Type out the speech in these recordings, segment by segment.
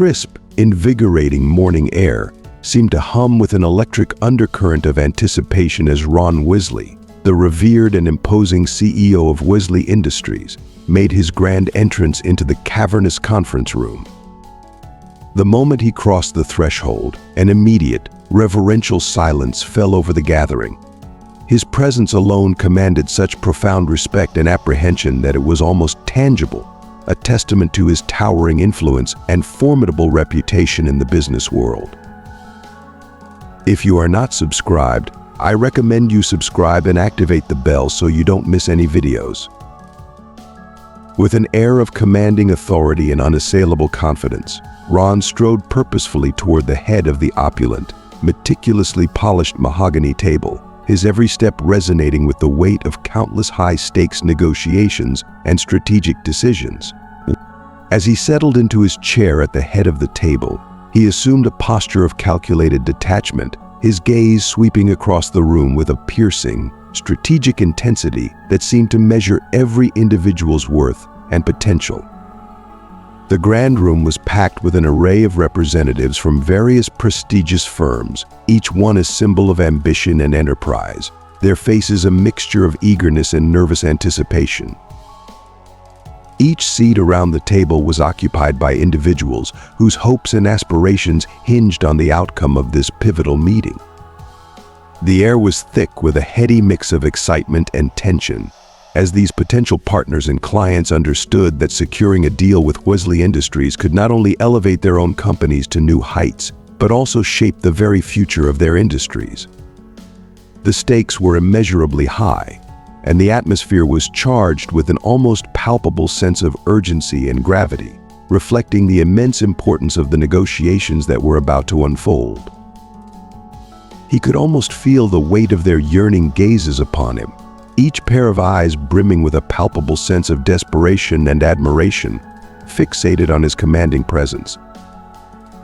crisp, invigorating morning air seemed to hum with an electric undercurrent of anticipation as Ron Weasley, the revered and imposing CEO of Weasley Industries, made his grand entrance into the cavernous conference room. The moment he crossed the threshold, an immediate, reverential silence fell over the gathering. His presence alone commanded such profound respect and apprehension that it was almost tangible, a testament to his towering influence and formidable reputation in the business world. If you are not subscribed, I recommend you subscribe and activate the bell so you don't miss any videos. With an air of commanding authority and unassailable confidence, Ron strode purposefully toward the head of the opulent, meticulously polished mahogany table, his every step resonating with the weight of countless high-stakes negotiations and strategic decisions. As he settled into his chair at the head of the table, he assumed a posture of calculated detachment, his gaze sweeping across the room with a piercing, strategic intensity that seemed to measure every individual's worth and potential. The grand room was packed with an array of representatives from various prestigious firms, each one a symbol of ambition and enterprise, their faces a mixture of eagerness and nervous anticipation. Each seat around the table was occupied by individuals whose hopes and aspirations hinged on the outcome of this pivotal meeting. The air was thick with a heady mix of excitement and tension, as these potential partners and clients understood that securing a deal with Weasley Industries could not only elevate their own companies to new heights, but also shape the very future of their industries. The stakes were immeasurably high, and the atmosphere was charged with an almost palpable sense of urgency and gravity, reflecting the immense importance of the negotiations that were about to unfold. He could almost feel the weight of their yearning gazes upon him, each pair of eyes brimming with a palpable sense of desperation and admiration, fixated on his commanding presence.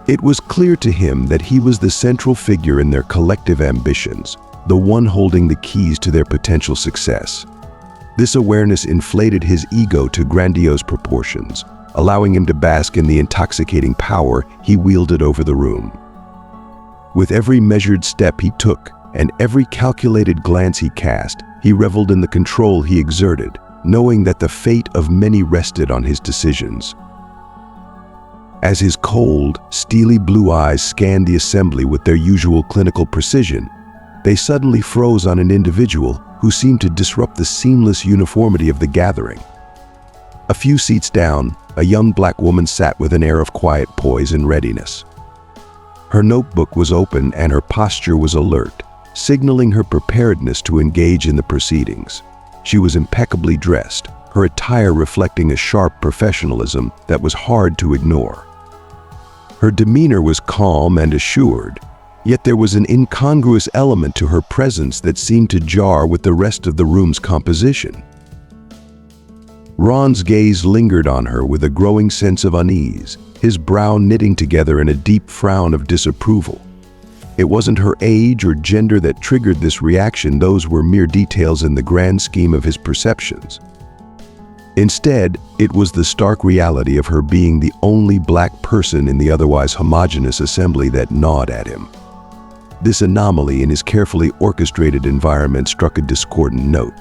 It was clear to him that he was the central figure in their collective ambitions, the one holding the keys to their potential success. This awareness inflated his ego to grandiose proportions, allowing him to bask in the intoxicating power he wielded over the room. With every measured step he took and every calculated glance he cast, he reveled in the control he exerted, knowing that the fate of many rested on his decisions. As his cold, steely blue eyes scanned the assembly with their usual clinical precision, they suddenly froze on an individual who seemed to disrupt the seamless uniformity of the gathering. A few seats down, a young black woman sat with an air of quiet poise and readiness. Her notebook was open and her posture was alert, signaling her preparedness to engage in the proceedings. She was impeccably dressed, her attire reflecting a sharp professionalism that was hard to ignore. Her demeanor was calm and assured, yet there was an incongruous element to her presence that seemed to jar with the rest of the room's composition. Ron's gaze lingered on her with a growing sense of unease, his brow knitting together in a deep frown of disapproval. It wasn't her age or gender that triggered this reaction, those were mere details in the grand scheme of his perceptions. Instead, it was the stark reality of her being the only black person in the otherwise homogeneous assembly that gnawed at him. This anomaly in his carefully orchestrated environment struck a discordant note.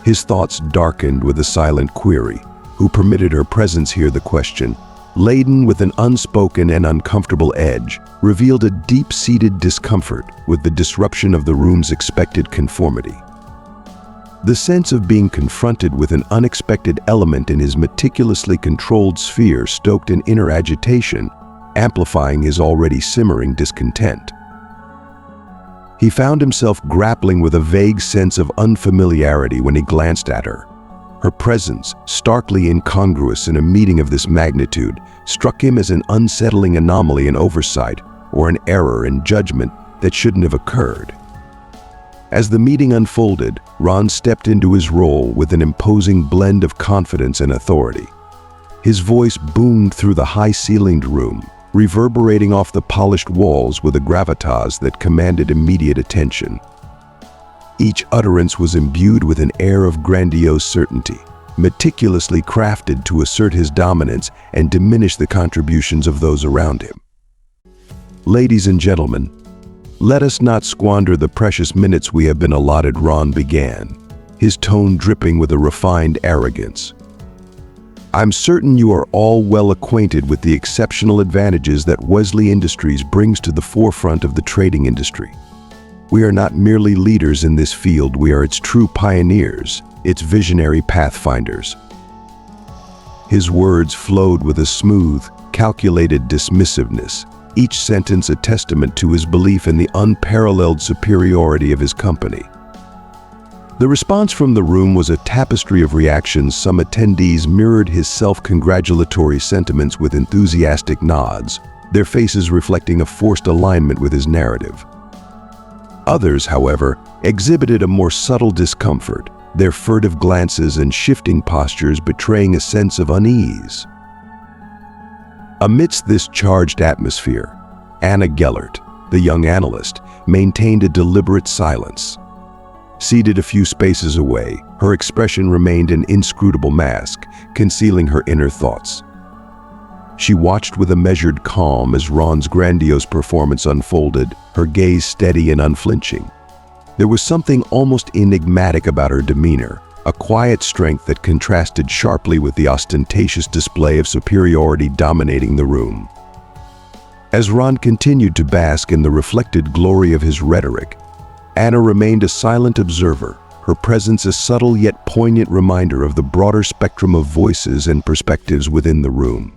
His thoughts darkened with a silent query. Who permitted her presence here? The question, laden with an unspoken and uncomfortable edge, revealed a deep-seated discomfort with the disruption of the room's expected conformity. The sense of being confronted with an unexpected element in his meticulously controlled sphere stoked an inner agitation, amplifying his already simmering discontent. He found himself grappling with a vague sense of unfamiliarity when he glanced at her. Her presence, starkly incongruous in a meeting of this magnitude, struck him as an unsettling anomaly in oversight or an error in judgment that shouldn't have occurred. As the meeting unfolded, Ron stepped into his role with an imposing blend of confidence and authority. His voice boomed through the high-ceilinged room, reverberating off the polished walls with a gravitas that commanded immediate attention. Each utterance was imbued with an air of grandiose certainty, meticulously crafted to assert his dominance and diminish the contributions of those around him. Ladies and gentlemen, let us not squander the precious minutes we have been allotted, Ron began, his tone dripping with a refined arrogance. I'm certain you are all well acquainted with the exceptional advantages that Wesley Industries brings to the forefront of the trading industry. We are not merely leaders in this field, we are its true pioneers, its visionary pathfinders. His words flowed with a smooth, calculated dismissiveness, each sentence a testament to his belief in the unparalleled superiority of his company. The response from the room was a tapestry of reactions. Some attendees mirrored his self-congratulatory sentiments with enthusiastic nods, their faces reflecting a forced alignment with his narrative. Others, however, exhibited a more subtle discomfort, their furtive glances and shifting postures betraying a sense of unease. Amidst this charged atmosphere, Anna Gellert, the young analyst, maintained a deliberate silence. Seated a few spaces away, her expression remained an inscrutable mask, concealing her inner thoughts. She watched with a measured calm as Ron's grandiose performance unfolded, her gaze steady and unflinching. There was something almost enigmatic about her demeanor, a quiet strength that contrasted sharply with the ostentatious display of superiority dominating the room. As Ron continued to bask in the reflected glory of his rhetoric, Anna remained a silent observer, her presence a subtle yet poignant reminder of the broader spectrum of voices and perspectives within the room.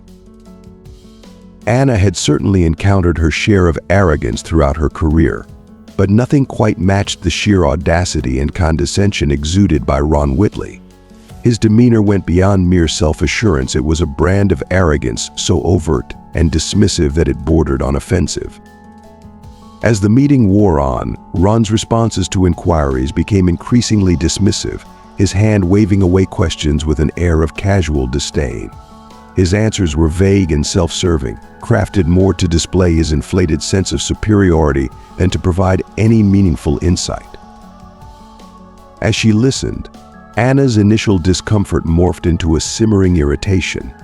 Anna had certainly encountered her share of arrogance throughout her career, but nothing quite matched the sheer audacity and condescension exuded by Ron Whitley. His demeanor went beyond mere self-assurance. It was a brand of arrogance so overt and dismissive that it bordered on offensive. As the meeting wore on, Ron's responses to inquiries became increasingly dismissive, his hand waving away questions with an air of casual disdain. His answers were vague and self-serving, crafted more to display his inflated sense of superiority than to provide any meaningful insight. As she listened, Anna's initial discomfort morphed into a simmering irritation.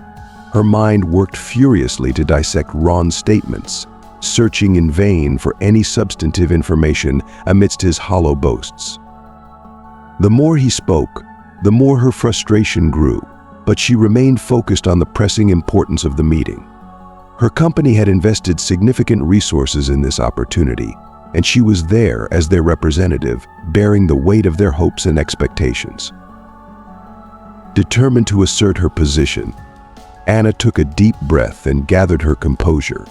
Her mind worked furiously to dissect Ron's statements, searching in vain for any substantive information amidst his hollow boasts. The more he spoke, the more her frustration grew, but she remained focused on the pressing importance of the meeting. Her company had invested significant resources in this opportunity, and she was there as their representative, bearing the weight of their hopes and expectations. Determined to assert her position, Anna took a deep breath and gathered her composure.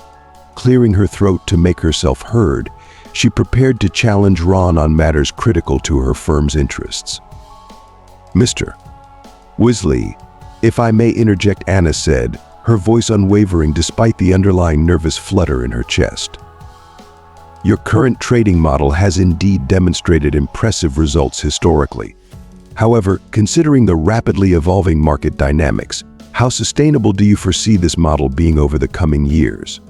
Clearing her throat to make herself heard, she prepared to challenge Ron on matters critical to her firm's interests. "Mr. Wesley, if I may interject," Anna said, her voice unwavering despite the underlying nervous flutter in her chest. "Your current trading model has indeed demonstrated impressive results historically. However, considering the rapidly evolving market dynamics, how sustainable do you foresee this model being over the coming years?"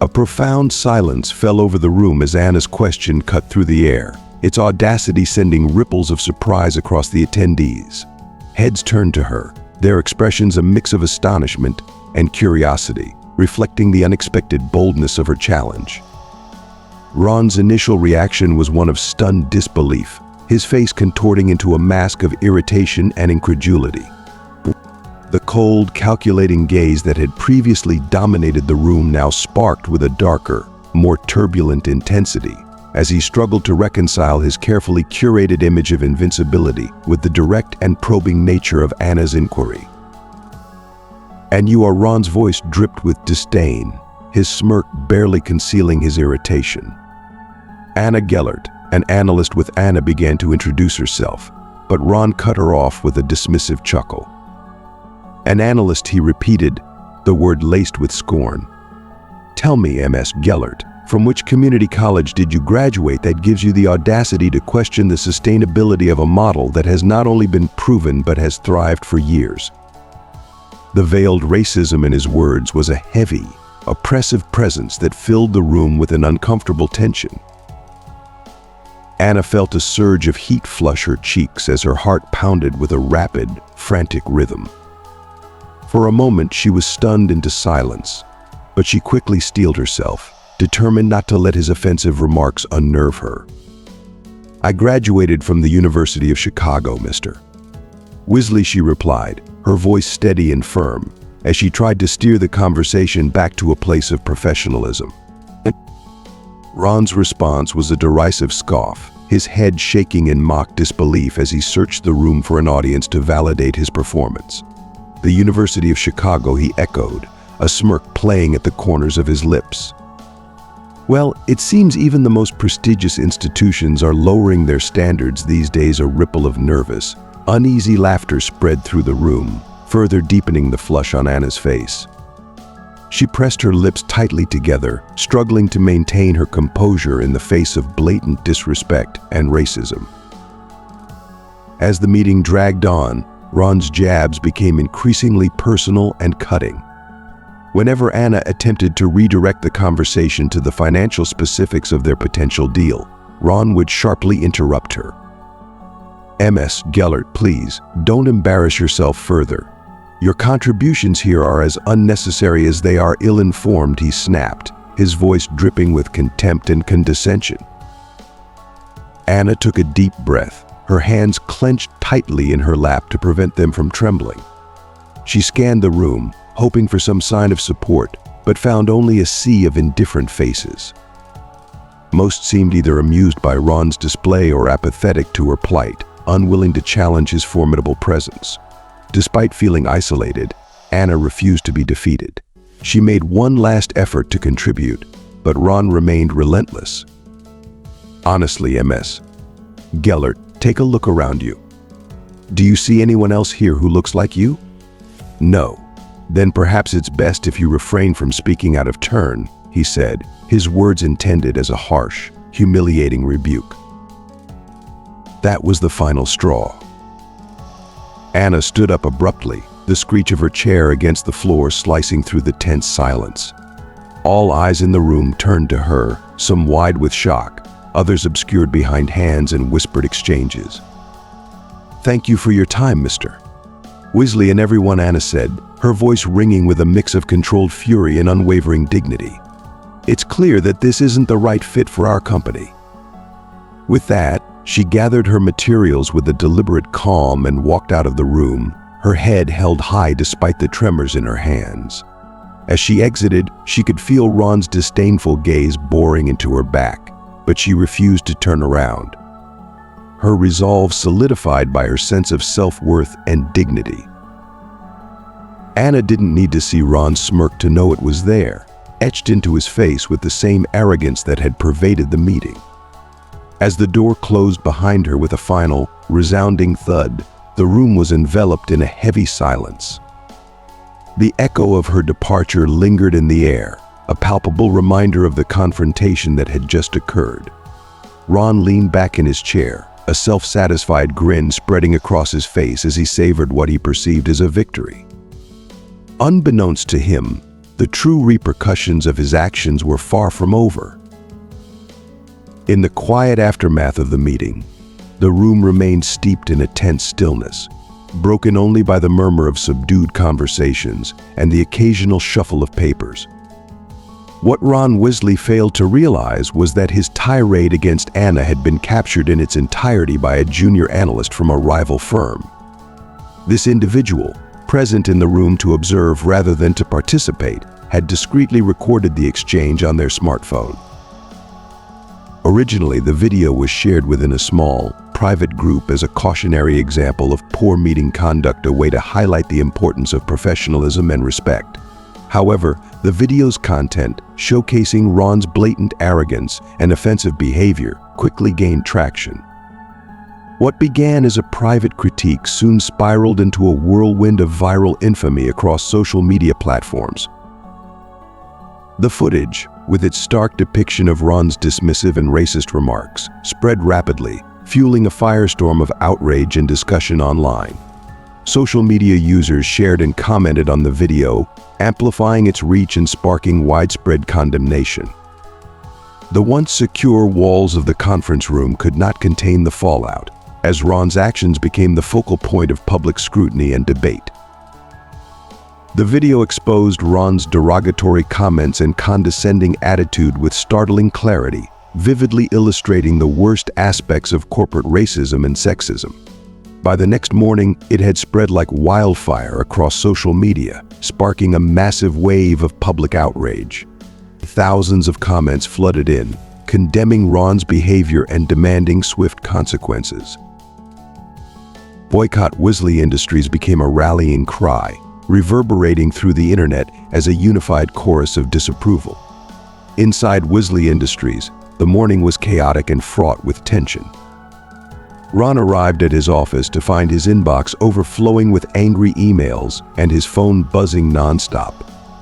A profound silence fell over the room as Anna's question cut through the air, its audacity sending ripples of surprise across the attendees. Heads turned to her, their expressions a mix of astonishment and curiosity, reflecting the unexpected boldness of her challenge. Ron's initial reaction was one of stunned disbelief, his face contorting into a mask of irritation and incredulity. The cold, calculating gaze that had previously dominated the room now sparked with a darker, more turbulent intensity, as he struggled to reconcile his carefully curated image of invincibility with the direct and probing nature of Anna's inquiry. "And you are?" Ron's voice dripped with disdain, his smirk barely concealing his irritation. Anna Gellert, an analyst with Anna, began to introduce herself, but Ron cut her off with a dismissive chuckle. "An analyst," he repeated, the word laced with scorn. "Tell me, Ms. Gellert, from which community college did you graduate that gives you the audacity to question the sustainability of a model that has not only been proven but has thrived for years?" The veiled racism in his words was a heavy, oppressive presence that filled the room with an uncomfortable tension. Anna felt a surge of heat flush her cheeks as her heart pounded with a rapid, frantic rhythm. For a moment, she was stunned into silence, but she quickly steeled herself, determined not to let his offensive remarks unnerve her. "I graduated from the University of Chicago, Mr. Wesley," she replied, her voice steady and firm, as she tried to steer the conversation back to a place of professionalism. Ron's response was a derisive scoff, his head shaking in mock disbelief as he searched the room for an audience to validate his performance. "The University of Chicago," he echoed, a smirk playing at the corners of his lips. "Well, it seems even the most prestigious institutions are lowering their standards these days." A ripple of nervous, uneasy laughter spread through the room, further deepening the flush on Anna's face. She pressed her lips tightly together, struggling to maintain her composure in the face of blatant disrespect and racism. As the meeting dragged on, Ron's jabs became increasingly personal and cutting. Whenever Anna attempted to redirect the conversation to the financial specifics of their potential deal, Ron would sharply interrupt her. "Ms. Gellert, please, don't embarrass yourself further. Your contributions here are as unnecessary as they are ill-informed," he snapped, his voice dripping with contempt and condescension. Anna took a deep breath, her hands clenched tightly in her lap to prevent them from trembling. She scanned the room, hoping for some sign of support, but found only a sea of indifferent faces. Most seemed either amused by Ron's display or apathetic to her plight, unwilling to challenge his formidable presence. Despite feeling isolated, Anna refused to be defeated. She made one last effort to contribute, but Ron remained relentless. "Honestly, Ms. Gellert, take a look around you. Do you see anyone else here who looks like you? No. Then perhaps it's best if you refrain from speaking out of turn," he said, his words intended as a harsh, humiliating rebuke. That was the final straw. Anna stood up abruptly, the screech of her chair against the floor slicing through the tense silence. All eyes in the room turned to her, some wide with shock, others obscured behind hands and whispered exchanges. "Thank you for your time, Mr. Wesley and everyone," Anna said, her voice ringing with a mix of controlled fury and unwavering dignity. "It's clear that this isn't the right fit for our company." With that, she gathered her materials with a deliberate calm and walked out of the room, her head held high despite the tremors in her hands. As she exited, she could feel Ron's disdainful gaze boring into her back, but she refused to turn around. Her resolve solidified by her sense of self-worth and dignity. Anna didn't need to see Ron's smirk to know it was there, etched into his face with the same arrogance that had pervaded the meeting. As the door closed behind her with a final, resounding thud, the room was enveloped in a heavy silence. The echo of her departure lingered in the air, a palpable reminder of the confrontation that had just occurred. Ron leaned back in his chair, a self-satisfied grin spreading across his face as he savored what he perceived as a victory. Unbeknownst to him, the true repercussions of his actions were far from over. In the quiet aftermath of the meeting, the room remained steeped in a tense stillness, broken only by the murmur of subdued conversations and the occasional shuffle of papers. What Ron Wesley failed to realize was that his tirade against Anna had been captured in its entirety by a junior analyst from a rival firm. This individual, present in the room to observe rather than to participate, had discreetly recorded the exchange on their smartphone. Originally, the video was shared within a small, private group as a cautionary example of poor meeting conduct, a way to highlight the importance of professionalism and respect. However, the video's content, showcasing Ron's blatant arrogance and offensive behavior, quickly gained traction. What began as a private critique soon spiraled into a whirlwind of viral infamy across social media platforms. The footage, with its stark depiction of Ron's dismissive and racist remarks, spread rapidly, fueling a firestorm of outrage and discussion online. Social media users shared and commented on the video, amplifying its reach and sparking widespread condemnation. The once secure walls of the conference room could not contain the fallout, as Ron's actions became the focal point of public scrutiny and debate. The video exposed Ron's derogatory comments and condescending attitude with startling clarity, vividly illustrating the worst aspects of corporate racism and sexism. By the next morning, it had spread like wildfire across social media, sparking a massive wave of public outrage. Thousands of comments flooded in, condemning Ron's behavior and demanding swift consequences. Boycott Weasley Industries became a rallying cry, reverberating through the internet as a unified chorus of disapproval. Inside Weasley Industries, the morning was chaotic and fraught with tension. Ron arrived at his office to find his inbox overflowing with angry emails and his phone buzzing nonstop.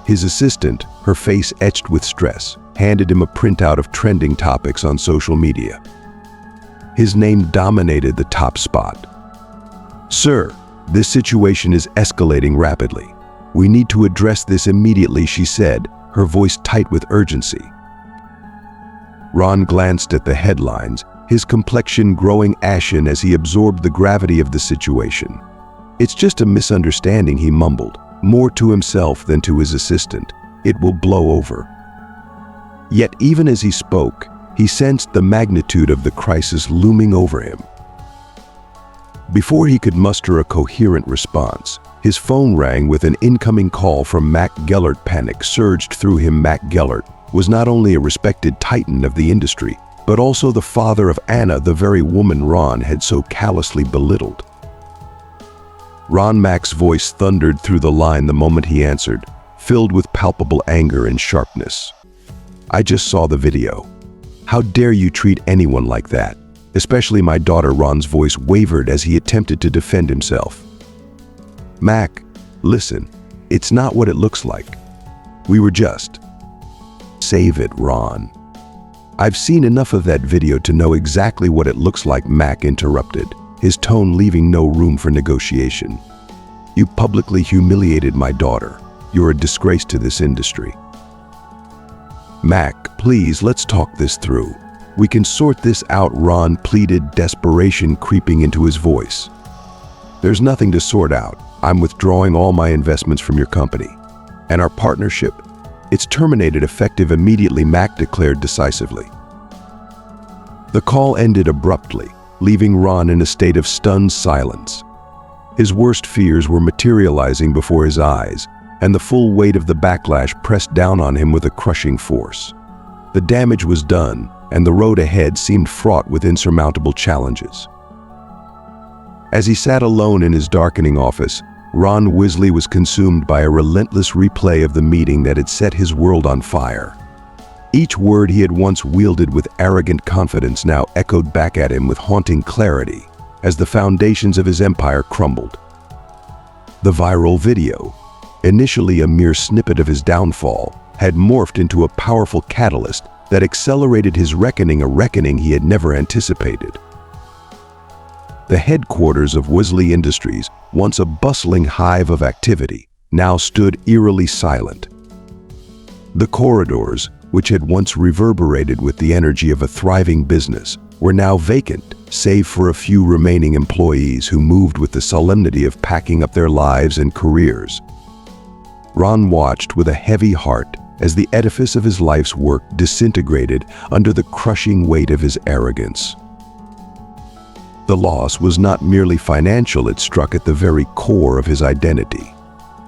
His assistant, her face etched with stress, handed him a printout of trending topics on social media. His name dominated the top spot. "Sir, this situation is escalating rapidly. We need to address this immediately," she said, her voice tight with urgency. Ron glanced at the headlines, his complexion growing ashen as he absorbed the gravity of the situation. "It's just a misunderstanding," he mumbled, more to himself than to his assistant. "It will blow over." Yet even as he spoke, he sensed the magnitude of the crisis looming over him. Before he could muster a coherent response, his phone rang with an incoming call from Mac Gellert. Panic surged through him. Mac Gellert was not only a respected titan of the industry, but also the father of Anna, the very woman Ron had so callously belittled. Mac's voice thundered through the line the moment he answered, filled with palpable anger and sharpness. "I just saw the video. How dare you treat anyone like that? Especially my daughter." Ron's voice wavered as he attempted to defend himself. "Mac, listen, it's not what it looks like. We were just..." "Save it, Ron. I've seen enough of that video to know exactly what it looks like," Mac interrupted, his tone leaving no room for negotiation. "You publicly humiliated my daughter. You're a disgrace to this industry." "Mac, please, let's talk this through. We can sort this out," Ron pleaded, desperation creeping into his voice. "There's nothing to sort out. I'm withdrawing all my investments from your company. And our partnership, it's terminated effective immediately," Mac declared decisively. The call ended abruptly, leaving Ron in a state of stunned silence. His worst fears were materializing before his eyes, and the full weight of the backlash pressed down on him with a crushing force. The damage was done, and the road ahead seemed fraught with insurmountable challenges. As he sat alone in his darkening office, Ron Weasley was consumed by a relentless replay of the meeting that had set his world on fire. Each word he had once wielded with arrogant confidence now echoed back at him with haunting clarity as the foundations of his empire crumbled. The viral video, initially a mere snippet of his downfall, had morphed into a powerful catalyst that accelerated his reckoning, a reckoning he had never anticipated. The headquarters of Weasley Industries, once a bustling hive of activity, now stood eerily silent. The corridors, which had once reverberated with the energy of a thriving business, were now vacant, save for a few remaining employees who moved with the solemnity of packing up their lives and careers. Ron watched with a heavy heart as the edifice of his life's work disintegrated under the crushing weight of his arrogance. The loss was not merely financial, it struck at the very core of his identity.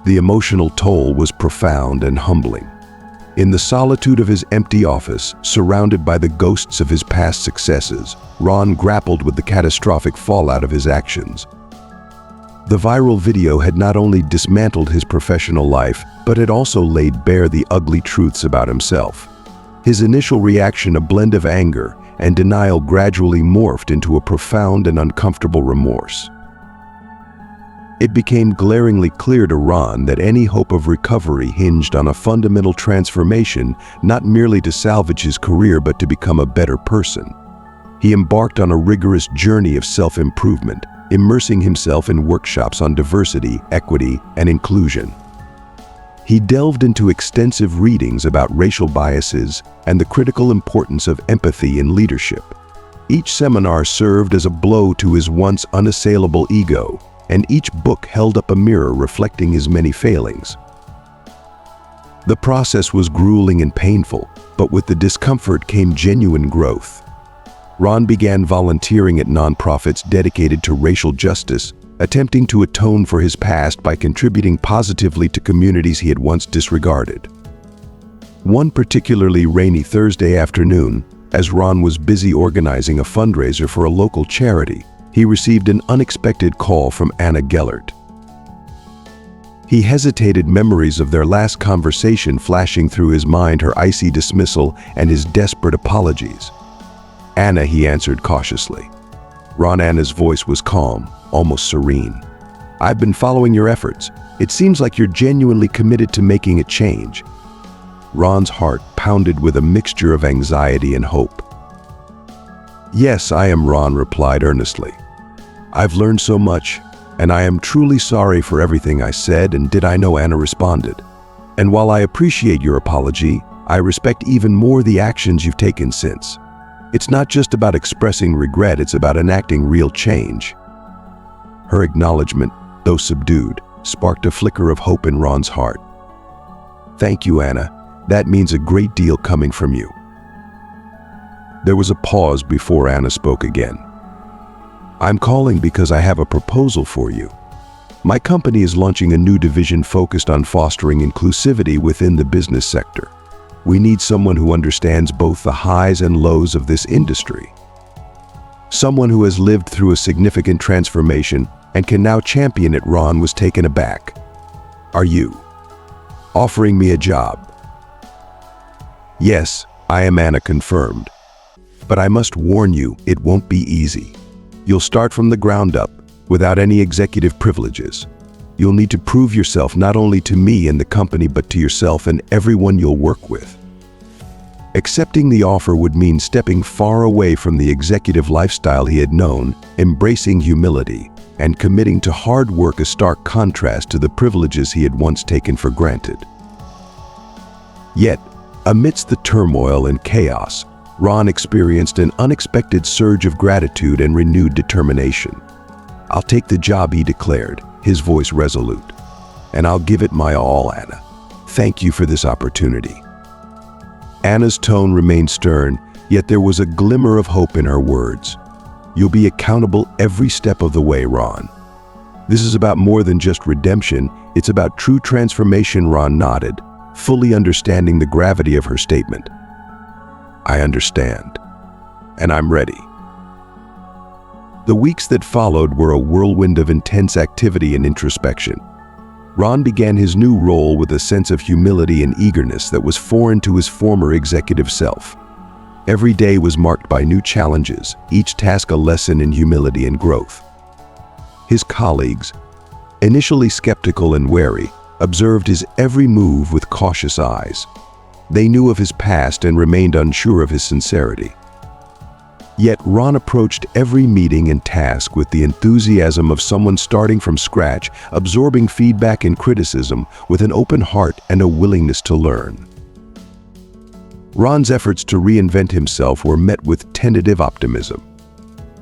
The emotional toll was profound and humbling. In the solitude of his empty office, surrounded by the ghosts of his past successes, Ron grappled with the catastrophic fallout of his actions. The viral video had not only dismantled his professional life, but had also laid bare the ugly truths about himself. His initial reaction, a blend of anger and denial, gradually morphed into a profound and uncomfortable remorse. It became glaringly clear to Ron that any hope of recovery hinged on a fundamental transformation, not merely to salvage his career but to become a better person. He embarked on a rigorous journey of self-improvement, immersing himself in workshops on diversity, equity, and inclusion. He delved into extensive readings about racial biases and the critical importance of empathy in leadership. Each seminar served as a blow to his once unassailable ego, and each book held up a mirror reflecting his many failings. The process was grueling and painful, but with the discomfort came genuine growth. Ron began volunteering at nonprofits dedicated to racial justice, attempting to atone for his past by contributing positively to communities he had once disregarded. One particularly rainy Thursday afternoon, as Ron was busy organizing a fundraiser for a local charity, he received an unexpected call from Anna Gellert. He hesitated, memories of their last conversation flashing through his mind, her icy dismissal and his desperate apologies. "Anna," he answered cautiously. Anna's voice was calm, almost serene. "I've been following your efforts. It seems like you're genuinely committed to making a change." Ron's heart pounded with a mixture of anxiety and hope. "Yes, I am," Ron replied earnestly. "I've learned so much, and I am truly sorry for everything I said and did." "I know," Anna responded. "And while I appreciate your apology, I respect even more the actions you've taken since. It's not just about expressing regret, it's about enacting real change." Her acknowledgement, though subdued, sparked a flicker of hope in Ron's heart. "Thank you, Anna. That means a great deal coming from you." There was a pause before Anna spoke again. "I'm calling because I have a proposal for you. My company is launching a new division focused on fostering inclusivity within the business sector. We need someone who understands both the highs and lows of this industry. Someone who has lived through a significant transformation and can now champion it." Ron was taken aback. "Are you offering me a job?" "Yes, I am," Anna confirmed. "But I must warn you, it won't be easy. You'll start from the ground up, without any executive privileges. You'll need to prove yourself not only to me and the company, but to yourself and everyone you'll work with." Accepting the offer would mean stepping far away from the executive lifestyle he had known, embracing humility, and committing to hard work, a stark contrast to the privileges he had once taken for granted. Yet, amidst the turmoil and chaos, Ron experienced an unexpected surge of gratitude and renewed determination. "I'll take the job," he declared, his voice resolute. "And I'll give it my all, Anna. Thank you for this opportunity." Anna's tone remained stern, yet there was a glimmer of hope in her words. "You'll be accountable every step of the way, Ron. This is about more than just redemption, it's about true transformation." Ron nodded, fully understanding the gravity of her statement. "I understand, and I'm ready." The weeks that followed were a whirlwind of intense activity and introspection. Ron began his new role with a sense of humility and eagerness that was foreign to his former executive self. Every day was marked by new challenges, each task a lesson in humility and growth. His colleagues, initially skeptical and wary, observed his every move with cautious eyes. They knew of his past and remained unsure of his sincerity. Yet Ron approached every meeting and task with the enthusiasm of someone starting from scratch, absorbing feedback and criticism with an open heart and a willingness to learn. Ron's efforts to reinvent himself were met with tentative optimism.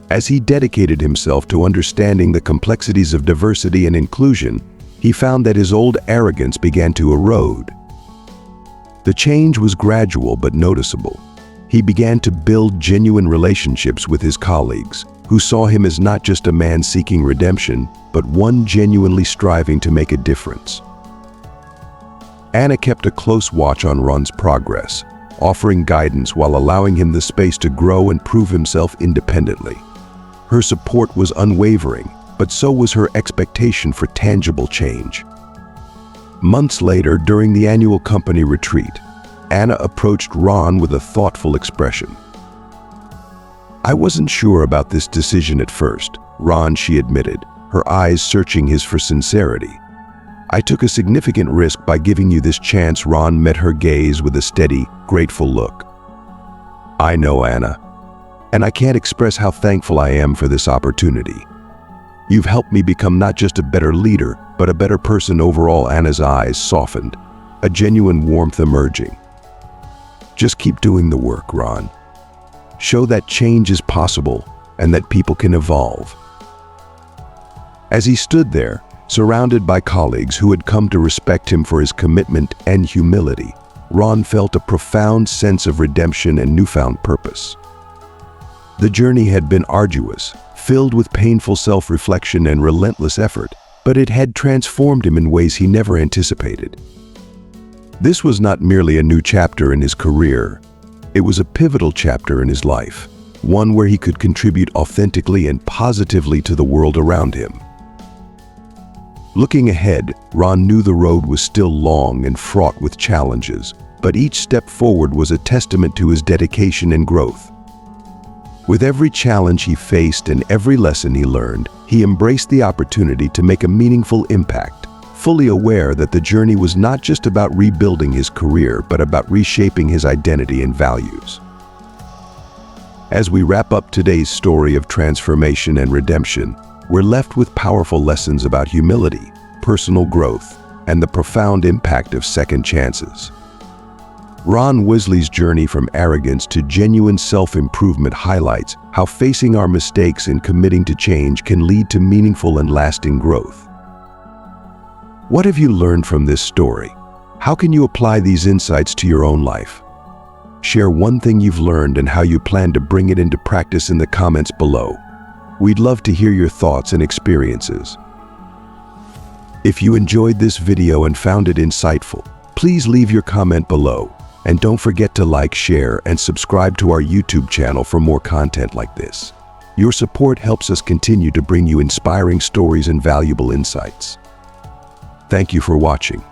As he dedicated himself to understanding the complexities of diversity and inclusion, he found that his old arrogance began to erode. The change was gradual but noticeable. He began to build genuine relationships with his colleagues, who saw him as not just a man seeking redemption, but one genuinely striving to make a difference. Anna kept a close watch on Ron's progress, offering guidance while allowing him the space to grow and prove himself independently. Her support was unwavering, but so was her expectation for tangible change. Months later, during the annual company retreat, Anna approached Ron with a thoughtful expression. "I wasn't sure about this decision at first, Ron," she admitted, her eyes searching his for sincerity. "I took a significant risk by giving you this chance." Ron met her gaze with a steady, grateful look. "I know, Anna, and I can't express how thankful I am for this opportunity. You've helped me become not just a better leader, but a better person overall." Anna's eyes softened, a genuine warmth emerging. Just keep doing the work, Ron. Show that change is possible and that people can evolve. As he stood there, surrounded by colleagues who had come to respect him for his commitment and humility, Ron felt a profound sense of redemption and newfound purpose. The journey had been arduous, filled with painful self-reflection and relentless effort, but it had transformed him in ways he never anticipated. This was not merely a new chapter in his career. It was a pivotal chapter in his life, one where he could contribute authentically and positively to the world around him. Looking ahead, Ron knew the road was still long and fraught with challenges, but each step forward was a testament to his dedication and growth. With every challenge he faced and every lesson he learned, he embraced the opportunity to make a meaningful impact, fully aware that the journey was not just about rebuilding his career, but about reshaping his identity and values. As we wrap up today's story of transformation and redemption, we're left with powerful lessons about humility, personal growth, and the profound impact of second chances. Ron Wesley's journey from arrogance to genuine self-improvement highlights how facing our mistakes and committing to change can lead to meaningful and lasting growth. What have you learned from this story? How can you apply these insights to your own life? Share one thing you've learned and how you plan to bring it into practice in the comments below. We'd love to hear your thoughts and experiences. If you enjoyed this video and found it insightful, please leave your comment below. And don't forget to like, share, and subscribe to our YouTube channel for more content like this. Your support helps us continue to bring you inspiring stories and valuable insights. Thank you for watching.